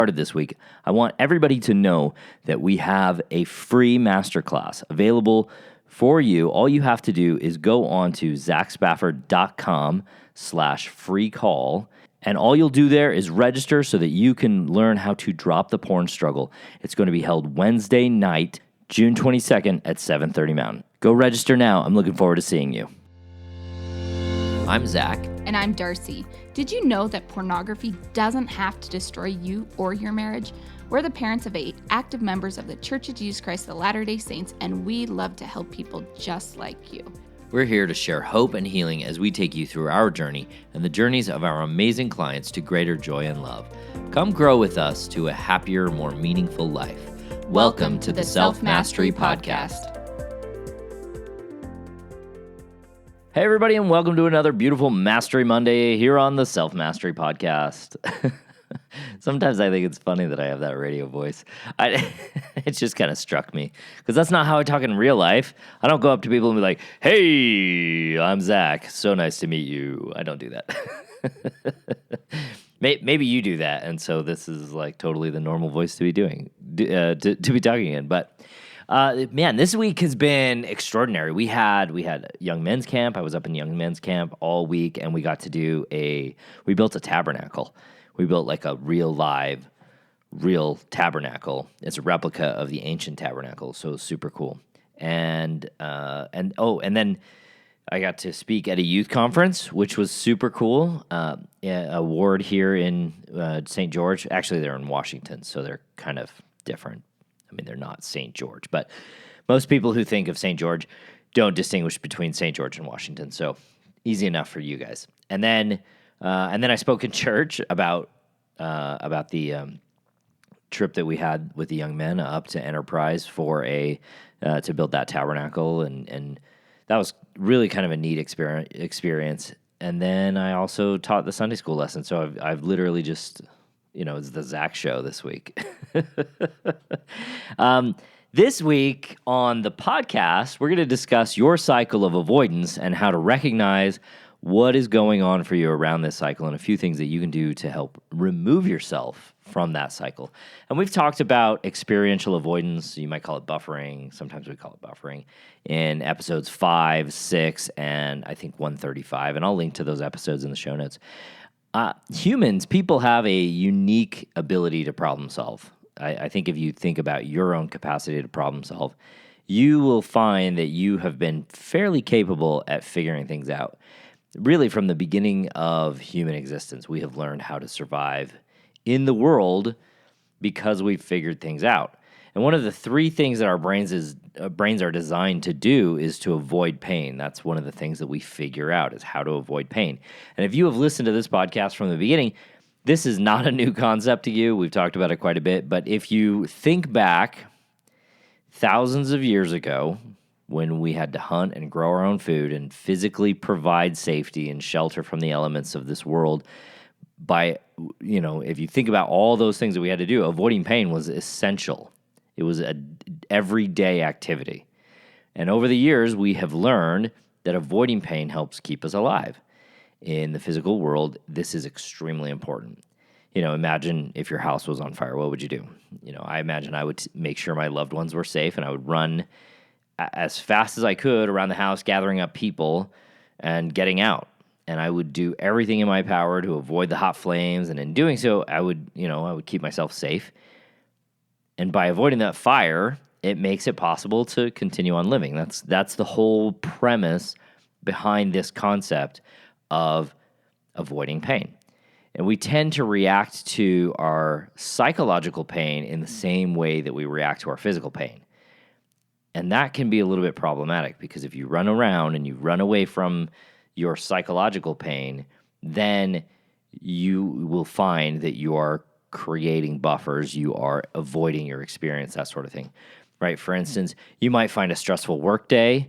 Started this week, I want everybody to know that we have a free masterclass available for you. All you have to do is go on to zachspafford.com/free call, and all you'll do there is register so that you can learn how to drop the porn struggle. It's going to be held Wednesday night, June 22nd at 7:30 Mountain. Go register now. I'm looking forward to seeing you. I'm Zach. And I'm Darcy. Did you know that pornography doesn't have to destroy you or your marriage? We're the parents of 8 active members of the Church of Jesus Christ of Latter-day Saints, and we love to help people just like you. We're here to share hope and healing as we take you through our journey and the journeys of our amazing clients to greater joy and love. Come grow with us to a happier, more meaningful life. Welcome to the Self-Mastery Podcast. Hey, everybody, and welcome to another beautiful Mastery Monday here on the Self-Mastery Podcast. Sometimes I think it's funny that I have that radio voice. It just kind of struck me, because that's not how I talk in real life. I don't go up to people and be like, hey, I'm Zach. So nice to meet you. I don't do that. Maybe you do that, and so this is like totally the normal voice to be doing, to be talking in, but... man, this week has been extraordinary. We had young men's camp. I was up in young men's camp all week, and we got to we built a tabernacle. We built like a real tabernacle. It's a replica of the ancient tabernacle, so it's super cool. And then I got to speak at a youth conference, which was super cool. A ward here in St. George. Actually, they're in Washington, so they're kind of different. I mean, they're not St. George, but most people who think of St. George don't distinguish between St. George and Washington, so easy enough for you guys. And then I spoke in church about the trip that we had with the young men up to Enterprise for to build that tabernacle, and that was really kind of a neat experience. And then I also taught the Sunday school lesson, so I've literally just... it's the Zach show this week. This week on the podcast, we're going to discuss your cycle of avoidance and how to recognize what is going on for you around this cycle and a few things that you can do to help remove yourself from that cycle. And we've talked about experiential avoidance. You might call it buffering. Sometimes we call it buffering in episodes 5, 6, and I think 135. And I'll link to those episodes in the show notes. People have a unique ability to problem solve. I think if you think about your own capacity to problem solve, you will find that you have been fairly capable at figuring things out. Really, from the beginning of human existence, we have learned how to survive in the world because we've figured things out. And one of the 3 things that our brains are designed to do is to avoid pain. That's one of the things that we figure out, is how to avoid pain. And if you have listened to this podcast from the beginning, this is not a new concept to you. We've talked about it quite a bit. But if you think back thousands of years ago, when we had to hunt and grow our own food and physically provide safety and shelter from the elements of this world, if you think about all those things that we had to do, avoiding pain was essential. It was an everyday activity. And over the years, we have learned that avoiding pain helps keep us alive. In the physical world, this is extremely important. Imagine if your house was on fire, what would you do? I imagine I would make sure my loved ones were safe, and I would run as fast as I could around the house, gathering up people and getting out. And I would do everything in my power to avoid the hot flames, and in doing so, I would keep myself safe. And by avoiding that fire, it makes it possible to continue on living. That's the whole premise behind this concept of avoiding pain. And we tend to react to our psychological pain in the same way that we react to our physical pain. And that can be a little bit problematic, because if you run around and you run away from your psychological pain, then you will find that you are creating buffers, you are avoiding your experience, that sort of thing, right? For instance, you might find a stressful workday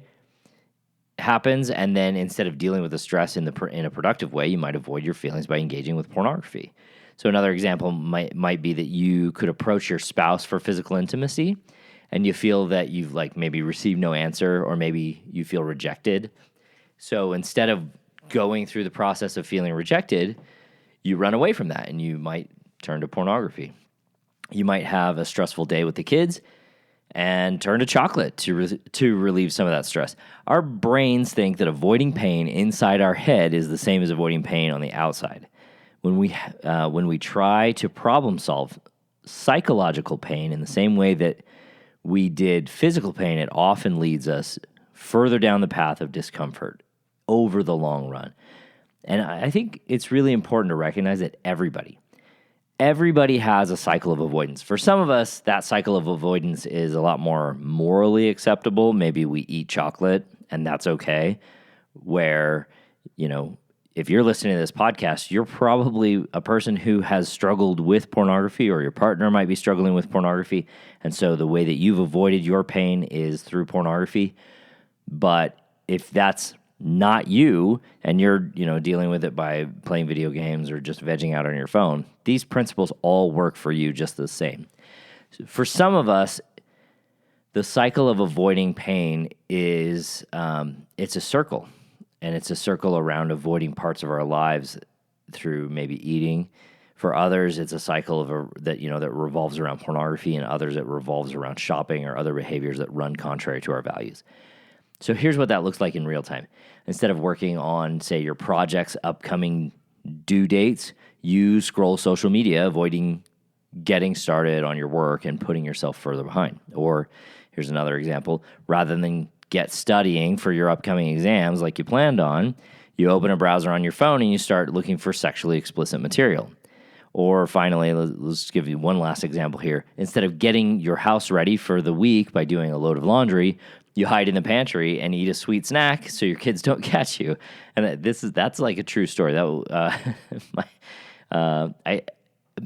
happens, and then instead of dealing with the stress in a productive way, you might avoid your feelings by engaging with pornography. So another example might be that you could approach your spouse for physical intimacy, and you feel that you've maybe received no answer, or maybe you feel rejected. So instead of going through the process of feeling rejected, you run away from that, and you might turn to pornography. You might have a stressful day with the kids and turn to chocolate to relieve some of that stress. Our brains think that avoiding pain inside our head is the same as avoiding pain on the outside. When we try to problem solve psychological pain in the same way that we did physical pain, it often leads us further down the path of discomfort over the long run. And I think it's really important to recognize that everybody has a cycle of avoidance. For some of us, that cycle of avoidance is a lot more morally acceptable. Maybe we eat chocolate and that's okay. Where, if you're listening to this podcast, you're probably a person who has struggled with pornography, or your partner might be struggling with pornography. And so the way that you've avoided your pain is through pornography. But if that's not you, and you're, dealing with it by playing video games or just vegging out on your phone, these principles all work for you just the same. For some of us, the cycle of avoiding pain is, it's a circle, and it's a circle around avoiding parts of our lives through maybe eating. For others, it's a cycle that revolves around pornography, and others it revolves around shopping or other behaviors that run contrary to our values. So here's what that looks like in real time. Instead of working on, say, your project's upcoming due dates, you scroll social media, avoiding getting started on your work and putting yourself further behind. Or here's another example. Rather than get studying for your upcoming exams like you planned on, you open a browser on your phone and you start looking for sexually explicit material. Or finally, let's give you one last example here. Instead of getting your house ready for the week by doing a load of laundry, you hide in the pantry and eat a sweet snack so your kids don't catch you. And that's like a true story.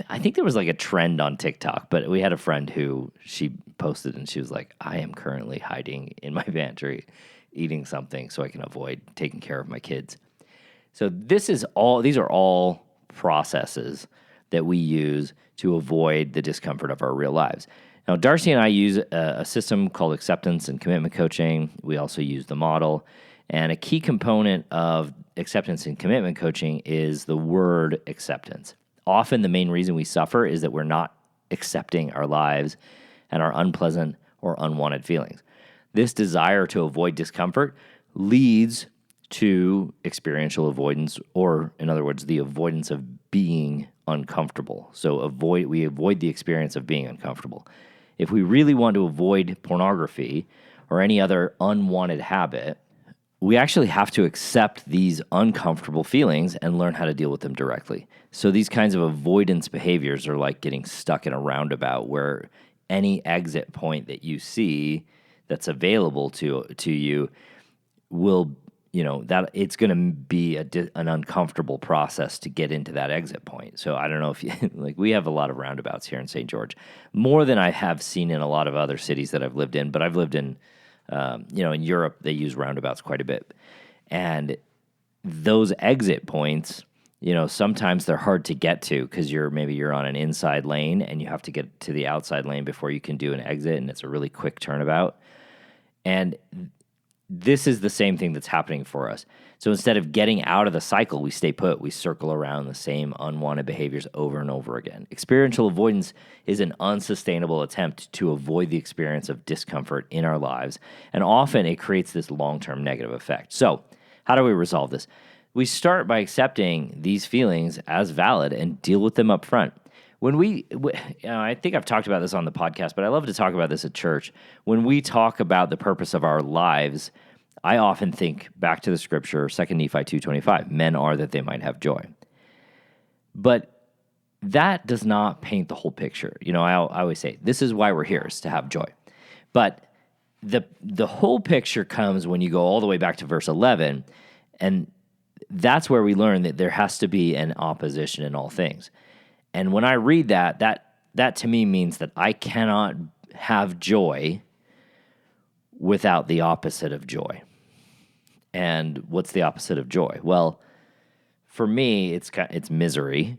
I think there was like a trend on TikTok, but we had a friend who she posted and she was like, I am currently hiding in my pantry eating something so I can avoid taking care of my kids. So these are all processes that we use to avoid the discomfort of our real lives. Now, Darcy and I use a system called acceptance and commitment coaching. We also use the model. And a key component of acceptance and commitment coaching is the word acceptance. Often the main reason we suffer is that we're not accepting our lives and our unpleasant or unwanted feelings. This desire to avoid discomfort leads to experiential avoidance, or in other words, the avoidance of being uncomfortable. So we avoid the experience of being uncomfortable. If we really want to avoid pornography or any other unwanted habit, we actually have to accept these uncomfortable feelings and learn how to deal with them directly. So these kinds of avoidance behaviors are like getting stuck in a roundabout where any exit point that you see that's available to you will, that it's going to be an uncomfortable process to get into that exit point. So I don't know if you, we have a lot of roundabouts here in St. George, more than I have seen in a lot of other cities that I've lived in, but I've lived in, in Europe, they use roundabouts quite a bit. And those exit points, sometimes they're hard to get to because you're on an inside lane and you have to get to the outside lane before you can do an exit, and it's a really quick turnabout. And this is the same thing that's happening for us. So instead of getting out of the cycle, we stay put. We circle around the same unwanted behaviors over and over again. Experiential avoidance is an unsustainable attempt to avoid the experience of discomfort in our lives, and often it creates this long-term negative effect. So how do we resolve this? We start by accepting these feelings as valid and deal with them up front. I think I've talked about this on the podcast, but I love to talk about this at church. When we talk about the purpose of our lives, I often think back to the scripture, 2 Nephi 2:25, men are that they might have joy. But that does not paint the whole picture. I always say, this is why we're here, is to have joy. But the whole picture comes when you go all the way back to verse 11, and that's where we learn that there has to be an opposition in all things. And when I read that to me means that I cannot have joy without the opposite of joy. And what's the opposite of joy? Well, for me, it's misery.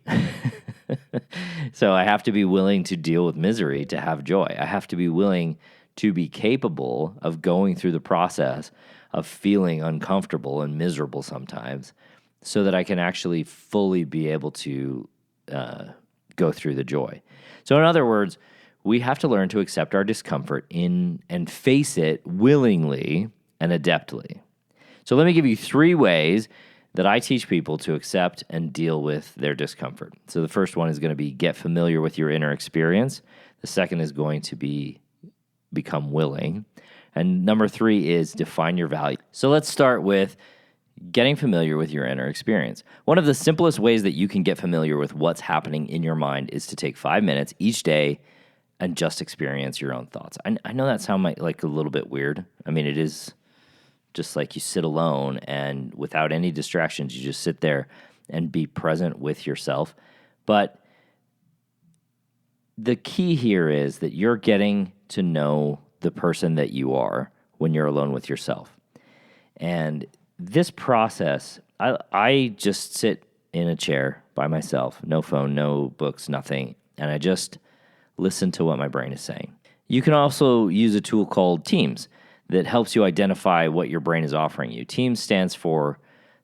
So I have to be willing to deal with misery to have joy. I have to be willing to be capable of going through the process of feeling uncomfortable and miserable sometimes so that I can actually fully be able to go through the joy. So in other words, we have to learn to accept our discomfort in and face it willingly and adeptly. So let me give you 3 ways that I teach people to accept and deal with their discomfort. So the first one is going to be get familiar with your inner experience. The second is going to be become willing. And number 3 is define your value. So let's start with getting familiar with your inner experience. One of the simplest ways that you can get familiar with what's happening in your mind is to take 5 minutes each day and just experience your own thoughts. I know that sounds like a little bit weird. I mean, it is just like you sit alone and without any distractions, you just sit there and be present with yourself. But the key here is that you're getting to know the person that you are when you're alone with yourself. And this process, I just sit in a chair by myself, no phone, no books, nothing, and I just listen to what my brain is saying. You can also use a tool called Teams that helps you identify what your brain is offering you. Teams stands for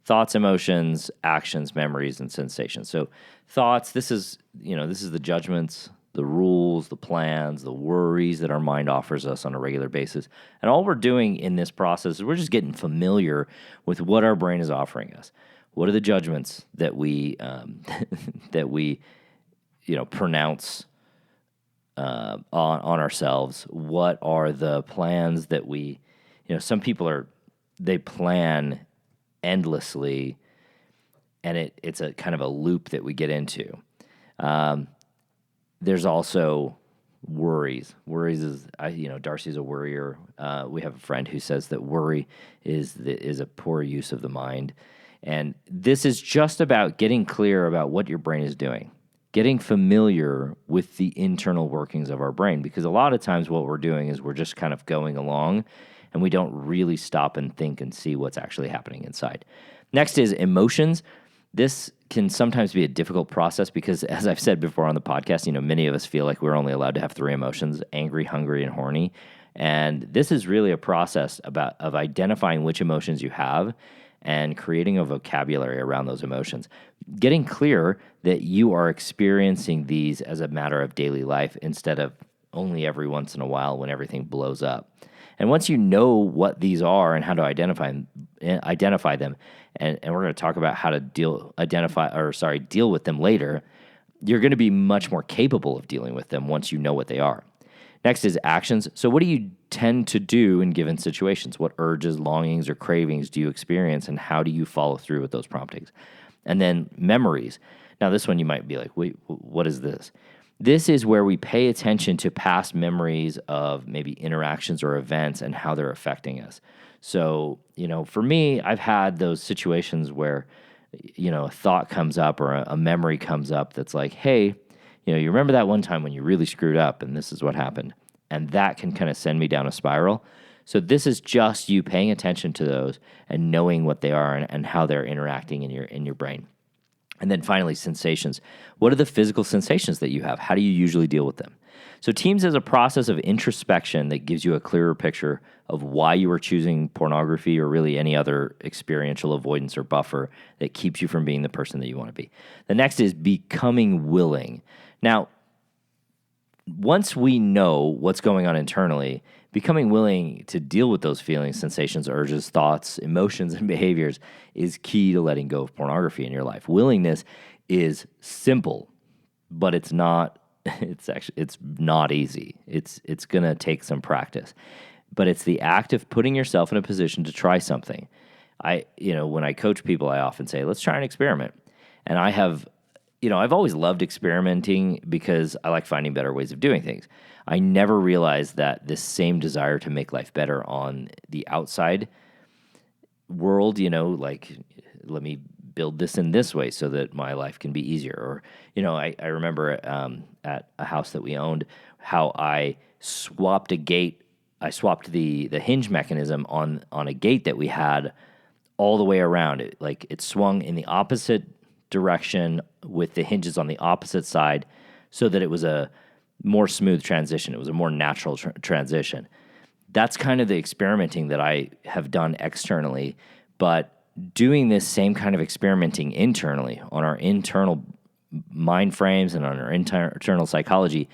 thoughts, emotions, actions, memories, and sensations. So thoughts, this is the judgments, the rules, the plans, the worries that our mind offers us on a regular basis. And all we're doing in this process is we're just getting familiar with what our brain is offering us. What are the judgments that we pronounce on ourselves? What are the plans that some people they plan endlessly, and it's a kind of a loop that we get into. There's also worries. Worries is, Darcy's a worrier. We have a friend who says that worry is a poor use of the mind. And this is just about getting clear about what your brain is doing, getting familiar with the internal workings of our brain, because a lot of times what we're doing is we're just kind of going along and we don't really stop and think and see what's actually happening inside. Next is emotions. This can sometimes be a difficult process because, as I've said before on the podcast, many of us feel like we're only allowed to have 3 emotions: angry, hungry, and horny. And this is really a process of identifying which emotions you have and creating a vocabulary around those emotions. Getting clear that you are experiencing these as a matter of daily life instead of only every once in a while when everything blows up. And once you know what these are and how to identify them, and we're going to talk about how to deal with them later, you're going to be much more capable of dealing with them once you know what they are. Next is actions. So what do you tend to do in given situations? What urges, longings, or cravings do you experience, and how do you follow through with those promptings? And then memories. Now this one you might be like, wait, what is this? This is where we pay attention to past memories of maybe interactions or events and how they're affecting us. So, for me, I've had those situations where, a thought comes up or a memory comes up that's like, hey, you remember that one time when you really screwed up and this is what happened? And that can kind of send me down a spiral. So this is just you paying attention to those and knowing what they are and how they're interacting in your brain. And then finally, sensations. What are the physical sensations that you have? How do you usually deal with them? So Teams is a process of introspection that gives you a clearer picture of why you are choosing pornography or really any other experiential avoidance or buffer that keeps you from being the person that you want to be. The next is becoming willing. Now, once we know what's going on internally, becoming willing to deal with those feelings, sensations, urges, thoughts, emotions, and behaviors is key to letting go of pornography in your life. Willingness is simple, but it's not. It's not easy. It's gonna take some practice, but it's the act of putting yourself in a position to try something. When I coach people, I often say, let's try an experiment. And I've always loved experimenting because I like finding better ways of doing things. I never realized that this same desire to make life better on the outside world, like, let me build this in this way so that my life can be easier. Or, I remember at a house that we owned how I swapped a gate. I swapped the hinge mechanism on a gate that we had all the way around. It swung in the opposite direction with the hinges on the opposite side so that it was a more smooth transition. It was a more natural transition. That's kind of the experimenting that I have done externally, but doing this same kind of experimenting internally on our internal mind frames and on our internal psychology,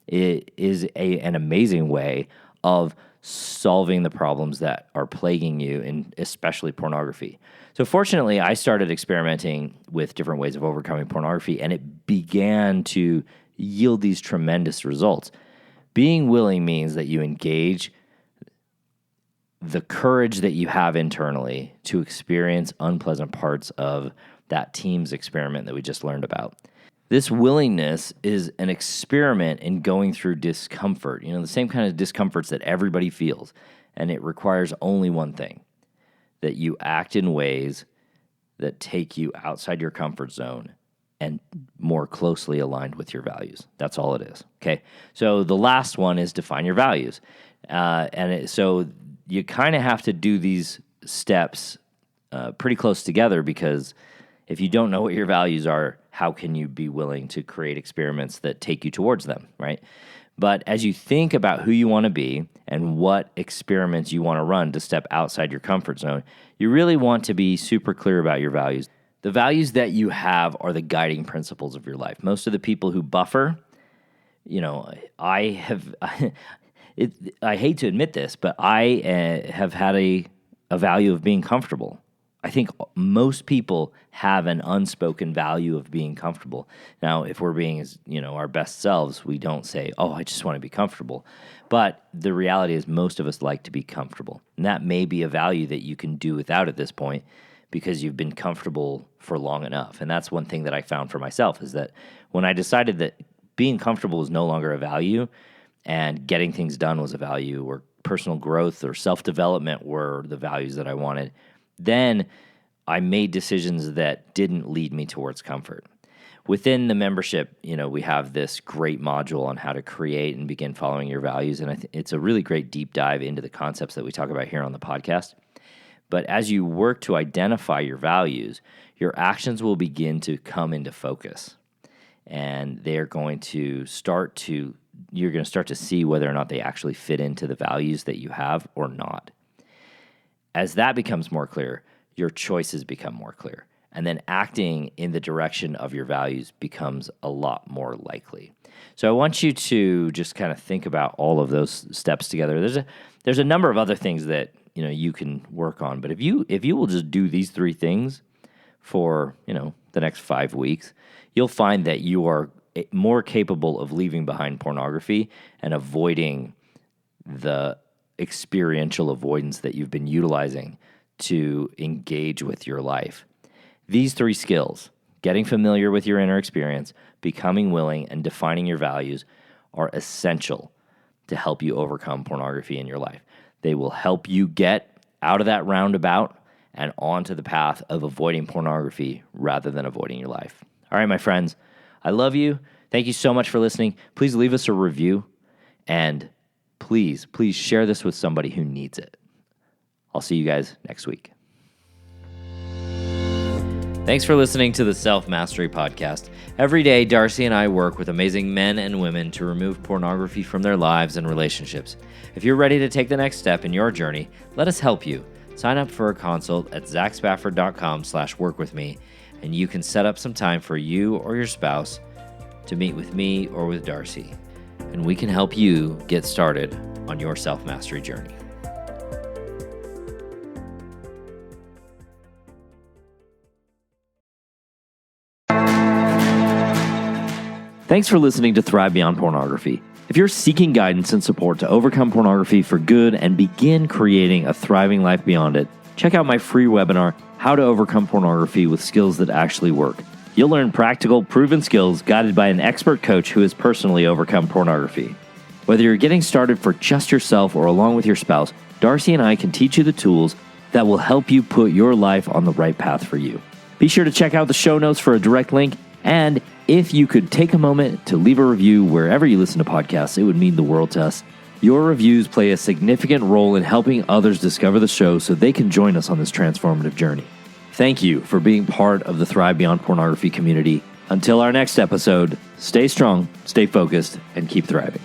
it is an amazing way of solving the problems that are plaguing you, and especially pornography. So fortunately, I started experimenting with different ways of overcoming pornography, and it began to yield these tremendous results. Being willing means that you engage the courage that you have internally to experience unpleasant parts of that team's experiment that we just learned about. This willingness is an experiment in going through discomfort, the same kind of discomforts that everybody feels, and it requires only one thing, that you act in ways that take you outside your comfort zone and more closely aligned with your values. That's all it is, okay? So the last one is define your values. So you kind of have to do these steps pretty close together, because if you don't know what your values are, how can you be willing to create experiments that take you towards them, right? But as you think about who you want to be and what experiments you want to run to step outside your comfort zone, you really want to be super clear about your values. The values that you have are the guiding principles of your life. Most of the people who buffer, I hate to admit this, but I have had a value of being comfortable. I think most people have an unspoken value of being comfortable. Now, if we're being our best selves, we don't say, "Oh, I just want to be comfortable." But the reality is most of us like to be comfortable. And that may be a value that you can do without at this point, because you've been comfortable for long enough. And that's one thing that I found for myself, is that when I decided that being comfortable was no longer a value and getting things done was a value, or personal growth or self-development were the values that I wanted, then I made decisions that didn't lead me towards comfort. Within the membership, we have this great module on how to create and begin following your values, and it's a really great deep dive into the concepts that we talk about here on the podcast. But as you work to identify your values, your actions will begin to come into focus, and you're going to start to see whether or not they actually fit into the values that you have or not. As that becomes more clear, your choices become more clear. And then acting in the direction of your values becomes a lot more likely. So I want you to just kind of think about all of those steps together. There's a number of other things that you can work on, but if you will just do these 3 things for the next 5 weeks, you'll find that you are more capable of leaving behind pornography and avoiding the experiential avoidance that you've been utilizing to engage with your life. These 3 skills, getting familiar with your inner experience, becoming willing, and defining your values, are essential to help you overcome pornography in your life. They will help you get out of that roundabout and onto the path of avoiding pornography rather than avoiding your life. All right, my friends, I love you. Thank you so much for listening. Please leave us a review, and please share this with somebody who needs it. I'll see you guys next week. Thanks for listening to the Self-Mastery Podcast. Every day, Darcy and I work with amazing men and women to remove pornography from their lives and relationships. If you're ready to take the next step in your journey, let us help you. Sign up for a consult at zachspafford.com/workwithme, and you can set up some time for you or your spouse to meet with me or with Darcy, and we can help you get started on your self-mastery journey. Thanks for listening to Thrive Beyond Pornography. If you're seeking guidance and support to overcome pornography for good and begin creating a thriving life beyond it, check out my free webinar, How to Overcome Pornography with Skills That Actually Work. You'll learn practical, proven skills guided by an expert coach who has personally overcome pornography. Whether you're getting started for just yourself or along with your spouse, Darcy and I can teach you the tools that will help you put your life on the right path for you. Be sure to check out the show notes for a direct link, and if you could take a moment to leave a review wherever you listen to podcasts, it would mean the world to us. Your reviews play a significant role in helping others discover the show so they can join us on this transformative journey. Thank you for being part of the Thrive Beyond Pornography community. Until our next episode, stay strong, stay focused, and keep thriving.